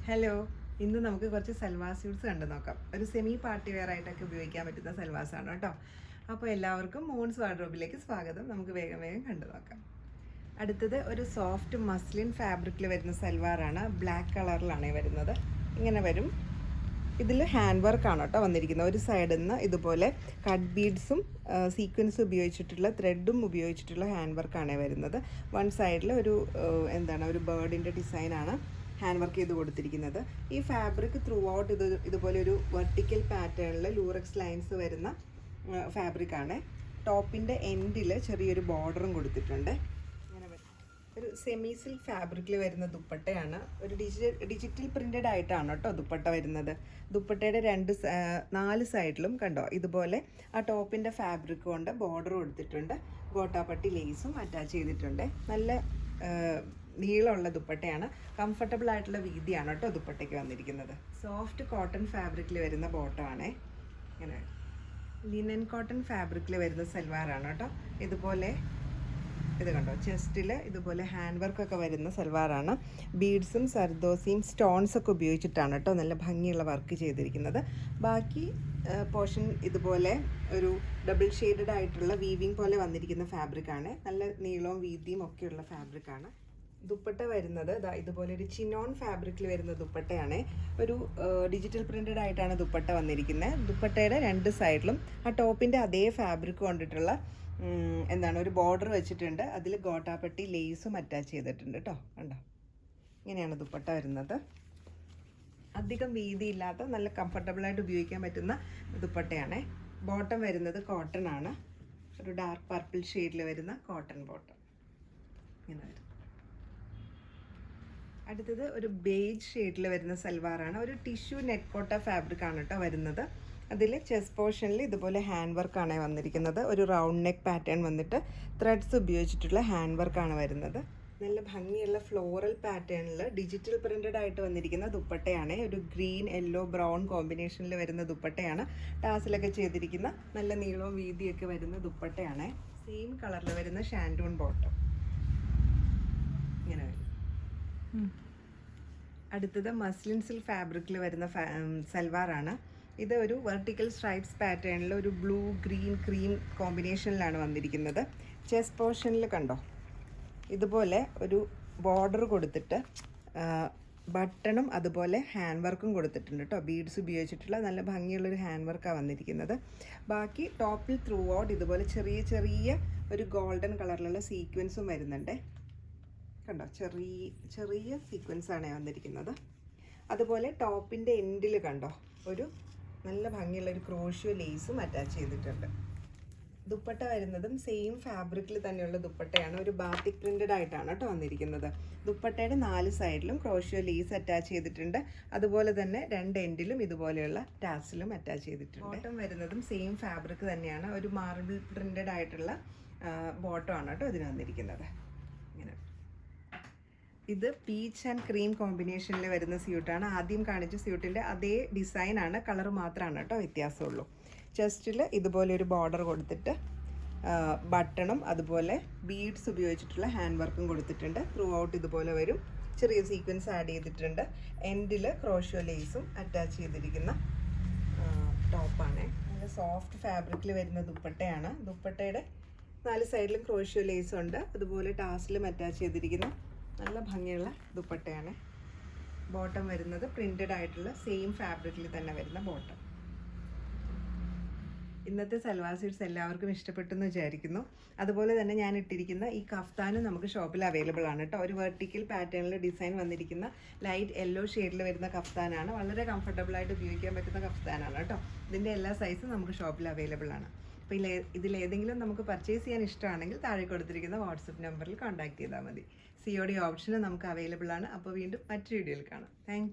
Hello, ഇന്ന് നമുക്ക് കുറച്ച് സൽവാർ സ്യൂട്ട്സ് കണ്ടു നോക്കാം. ഒരു സെമി പാർട്ടി വെയർ ആയിട്ടൊക്കെ ഉപയോഗിക്കാൻ പറ്റുന്ന സൽവാസാണ് കേട്ടോ. അപ്പോൾ എല്ലാവർക്കും മൂൺസ് വാർഡ്രോബിലേക്ക് സ്വാഗതം. നമുക്ക് വേഗം വേഗം കണ്ടു നോക്കാം. അടുത്തത് ഒരു സോഫ്റ്റ് മസ്ലിൻ ഫാബ്രിക്കിൽ വരുന്ന സൽവാറാണ്. ബ്ലാക്ക് കളറിലാണ് വരുന്നത്. ഇങ്ങനെ വരും. ഇതിൽ ഹാൻഡ് വർക്കാണ് കേട്ടോ വന്നിരിക്കുന്നത്. ഒരു സൈഡിൽ നിന്ന് ഇതുപോലെ കട്ട് ബീഡ്സും സീക്വൻസും ഉപയോഗിച്ചിട്ടുള്ള ത്രെഡും ഉപയോഗിച്ചിട്ടുള്ള ഹാൻഡ് വർക്കാണ് വരുന്നത്. വൺ സൈഡിൽ ഒരു ഒരു ബേർഡിൻ്റെ ഡിസൈനാണ് ഹാൻഡ് വർക്ക് ചെയ്ത് കൊടുത്തിരിക്കുന്നത്. ഈ ഫാബ്രിക് ത്രൂ ഔട്ട് ഇതുപോലെ ഒരു വെർട്ടിക്കൽ പാറ്റേണിൽ ലൂറക്സ് ലൈൻസ് വരുന്ന ഫാബ്രിക്കാണ്. ടോപ്പിൻ്റെ എൻഡിൽ ചെറിയൊരു ബോർഡറും കൊടുത്തിട്ടുണ്ട്. അങ്ങനെ ഒരു സെമി സിൽക്ക് ഫാബ്രിക്കിൽ വരുന്ന ദുപ്പട്ടയാണ്. ഒരു ഡിജിറ്റൽ പ്രിൻ്റഡ് ആയിട്ടാണ് കേട്ടോ ദുപ്പട്ട വരുന്നത്. ദുപ്പട്ടയുടെ 4 സൈഡിലും കണ്ടോ ഇതുപോലെ ആ ടോപ്പിൻ്റെ ഫാബ്രിക് കൊണ്ട് ബോർഡർ കൊടുത്തിട്ടുണ്ട്. ഗോട്ടാപ്പട്ടി ലേസും അറ്റാച്ച് ചെയ്തിട്ടുണ്ട്. നല്ല നീളമുള്ള ദുപ്പട്ടയാണ്. കംഫർട്ടബിൾ ആയിട്ടുള്ള വീതിയാണ് കേട്ടോ ദുപ്പട്ടയ്ക്ക് വന്നിരിക്കുന്നത്. സോഫ്റ്റ് കോട്ടൺ ഫാബ്രിക്കിൽ വരുന്ന ബോട്ടമാണ്. ഇങ്ങനെ ലിനൻ കോട്ടൺ ഫാബ്രിക്കിൽ വരുന്ന സൽവാറാണ് കേട്ടോ. ഇതുപോലെ ഇത് കണ്ടോ ചെസ്റ്റിൽ ഇതുപോലെ ഹാൻഡ് വർക്കൊക്കെ വരുന്ന സൽവാറാണ്. ബീഡ്സും സർദോസിയും സ്റ്റോൺസൊക്കെ ഉപയോഗിച്ചിട്ടാണ് കേട്ടോ നല്ല ഭംഗിയുള്ള വർക്ക് ചെയ്തിരിക്കുന്നത്. ബാക്കി പോർഷൻ ഇതുപോലെ ഒരു ഡബിൾ ഷെയ്ഡഡ് ആയിട്ടുള്ള വീവിങ് പോലെ വന്നിരിക്കുന്ന ഫാബ്രിക്കാണ്. നല്ല നീളവും വീതിയും ഒക്കെയുള്ള ഫാബ്രിക്കാണ്. ദുപ്പട്ട വരുന്നത് ഇതുപോലെ ഒരു ചിനോൺ ഫാബ്രിക്കിൽ വരുന്ന ദുപ്പട്ടയാണ്. ഒരു ഡിജിറ്റൽ പ്രിൻ്റഡ് ആയിട്ടാണ് ദുപ്പട്ട വന്നിരിക്കുന്നത്. ദുപ്പട്ടയുടെ 2 സൈഡിലും ആ ടോപ്പിൻ്റെ അതേ ഫാബ്രിക് കൊണ്ടിട്ടുള്ള ഒരു ബോർഡർ വെച്ചിട്ടുണ്ട്. അതിൽ ഗോട്ടാപ്പട്ടി ലേസും അറ്റാച്ച് ചെയ്തിട്ടുണ്ട് കേട്ടോ. കണ്ടോ, ഇങ്ങനെയാണ് ദുപ്പട്ട വരുന്നത്. അധികം വീതിയില്ലാത്ത നല്ല കംഫർട്ടബിളായിട്ട് ഉപയോഗിക്കാൻ പറ്റുന്ന ദുപ്പട്ടയാണ്. ബോട്ടം വരുന്നത് കോട്ടൺ ആണ്. ഒരു ഡാർക്ക് പർപ്പിൾ ഷെയ്ഡിൽ വരുന്ന കോട്ടൺ ബോട്ടം ഇങ്ങനെ വരും. അടുത്തത് ഒരു ബേജ് ഷെയ്ഡിൽ വരുന്ന സൽവാറാണ്. ഒരു ടിഷ്യൂ നെറ്റ് കോട്ട ഫാബ്രിക് ആണ് കേട്ടോ വരുന്നത്. അതിൽ ചെസ്റ്റ് പോർഷനിൽ ഇതുപോലെ ഹാൻഡ് വർക്കാണ് വന്നിരിക്കുന്നത്. ഒരു റൗണ്ട് നെക്ക് പാറ്റേൺ വന്നിട്ട് ത്രെഡ്സ് ഉപയോഗിച്ചിട്ടുള്ള ഹാൻഡ് വർക്കാണ് വരുന്നത്. നല്ല ഭംഗിയുള്ള ഫ്ലോറൽ പാറ്റേണിൽ ഡിജിറ്റൽ പ്രിൻ്റഡ് ആയിട്ട് വന്നിരിക്കുന്ന ദുപ്പട്ടയാണ്. ഒരു ഗ്രീൻ യെല്ലോ ബ്രൗൺ കോമ്പിനേഷനിൽ വരുന്ന ദുപ്പട്ടയാണ്. ടാസിലൊക്കെ ചെയ്തിരിക്കുന്ന നല്ല നീളവും വീതിയൊക്കെ വരുന്ന ദുപ്പട്ടയാണ്. സെയിം കളറിൽ വരുന്ന ഷാൻഡൂൺ ബോട്ടം ഇങ്ങനെ വരും. അടുത്തത് മസ്ലിൻ സിൽക്ക് ഫാബ്രിക്കിൽ വരുന്ന സൽവാറാണ്. ഇത് ഒരു വെർട്ടിക്കൽ സ്ട്രൈപ്സ് പാറ്റേണിൽ ഒരു ബ്ലൂ ഗ്രീൻ ക്രീം കോമ്പിനേഷനിലാണ് വന്നിരിക്കുന്നത്. ചെസ്റ്റ് പോർഷനിൽ കണ്ടോ ഇതുപോലെ ഒരു ബോർഡർ കൊടുത്തിട്ട് ബട്ടണും അതുപോലെ ഹാൻഡ് വർക്കും കൊടുത്തിട്ടുണ്ട് കേട്ടോ. ബീഡ്സ് ഉപയോഗിച്ചിട്ടുള്ള നല്ല ഭംഗിയുള്ളൊരു ഹാൻഡ് വർക്കാണ് വന്നിരിക്കുന്നത്. ബാക്കി ടോപ്പിൽ ത്രൂ ഔട്ട് ഇതുപോലെ ചെറിയ ചെറിയ ഒരു ഗോൾഡൻ കളറിലുള്ള സീക്വൻസും വരുന്നുണ്ട്. കണ്ടോ, ചെറിയ സീക്വൻസാണ് വന്നിരിക്കുന്നത്. അതുപോലെ ടോപ്പിൻ്റെ എൻഡിൽ കണ്ടോ ഒരു നല്ല ഭംഗിയുള്ള ഒരു ക്രോഷ്യോ ലേസും അറ്റാച്ച് ചെയ്തിട്ടുണ്ട്. ദുപ്പട്ട വരുന്നതും സെയിം ഫാബ്രിക്കിൽ തന്നെയുള്ള ദുപ്പട്ടയാണ്. ഒരു ബാത്തിക് പ്രിൻ്റഡ് ആയിട്ടാണ് കേട്ടോ വന്നിരിക്കുന്നത്. ദുപ്പട്ടയുടെ 4 സൈഡിലും ക്രോഷ്യോ ലേസ് അറ്റാച്ച് ചെയ്തിട്ടുണ്ട്. അതുപോലെ തന്നെ 2 എൻഡിലും ഇതുപോലെയുള്ള ടാസിലും അറ്റാച്ച് ചെയ്തിട്ടുണ്ട്. ബോട്ടം വരുന്നതും സെയിം ഫാബ്രിക് തന്നെയാണ്. ഒരു മാർബിൾ പ്രിൻ്റഡ് ആയിട്ടുള്ള ബോട്ടം ആണ് കേട്ടോ ഇതിന് വന്നിരിക്കുന്നത്. ഇങ്ങനെ ഇത് പീച്ച് ആൻഡ് ക്രീം കോമ്പിനേഷനിൽ വരുന്ന സ്യൂട്ടാണ്. ആദ്യം കാണിച്ച സ്യൂട്ടിൻ്റെ അതേ ഡിസൈനാണ്, കളർ മാത്രമാണ് കേട്ടോ വ്യത്യാസമുള്ളൂ. ചെസ്റ്റിൽ ഇതുപോലെ ഒരു ബോർഡർ കൊടുത്തിട്ട് ബട്ടണും അതുപോലെ ബീഡ്സ് ഉപയോഗിച്ചിട്ടുള്ള ഹാൻഡ് വർക്കും കൊടുത്തിട്ടുണ്ട്. ത്രൂ ഔട്ട് ഇതുപോലെ വരും. ചെറിയ സീക്വൻസ് ആഡ് ചെയ്തിട്ടുണ്ട്. എൻഡിൽ ക്രോഷ്യോ ലേസും അറ്റാച്ച് ചെയ്തിരിക്കുന്ന ടോപ്പാണ്. നല്ല സോഫ്റ്റ് ഫാബ്രിക്കിൽ വരുന്ന ദുപ്പട്ടയാണ്. ദുപ്പട്ടയുടെ 4 സൈഡിലും ക്രോഷ്യോ ലേസും ഉണ്ട്. അതുപോലെ ടാസിലും അറ്റാച്ച് ചെയ്തിരിക്കുന്ന നല്ല ഭംഗിയുള്ള ദുപ്പട്ടയാണ്. ബോട്ടം വരുന്നത് പ്രിൻ്റഡ് ആയിട്ടുള്ള സെയിം ഫാബ്രിക്കിൽ തന്നെ വരുന്ന ബോട്ടം. ഇന്നത്തെ സൽവാർ സ്യൂട്ട്സ് എല്ലാവർക്കും ഇഷ്ടപ്പെട്ടു എന്ന് വിചാരിക്കുന്നു. അതുപോലെ തന്നെ ഞാൻ ഇട്ടിരിക്കുന്ന ഈ കഫ്താനും നമുക്ക് ഷോപ്പിൽ അവൈലബിൾ ആണ് കേട്ടോ. ഒരു വെർട്ടിക്കൽ പാറ്റേണിൽ ഡിസൈൻ വന്നിരിക്കുന്ന ലൈറ്റ് യെല്ലോ ഷെയ്ഡിൽ വരുന്ന കഫ്താനാണ്. വളരെ കംഫർട്ടബിളായിട്ട് ഉപയോഗിക്കാൻ പറ്റുന്ന കഫ്താനാണ് കേട്ടോ. ഇതിൻ്റെ എല്ലാ സൈസും നമുക്ക് ഷോപ്പിൽ അവൈലബിൾ ആണ്. അപ്പോൾ ഇതിലേതെങ്കിലും നമുക്ക് പർച്ചേസ് ചെയ്യാൻ ഇഷ്ടമാണെങ്കിൽ താഴെ കൊടുത്തിരിക്കുന്ന വാട്സപ്പ് നമ്പറിൽ കോൺടാക്ട് ചെയ്താൽ മതി. COD ഓപ്ഷൻ നമുക്ക് അവൈലബിൾ ആണ്. അപ്പോൾ വീണ്ടും മറ്റൊരു വീഡിയോയിൽ കാണാം. താങ്ക്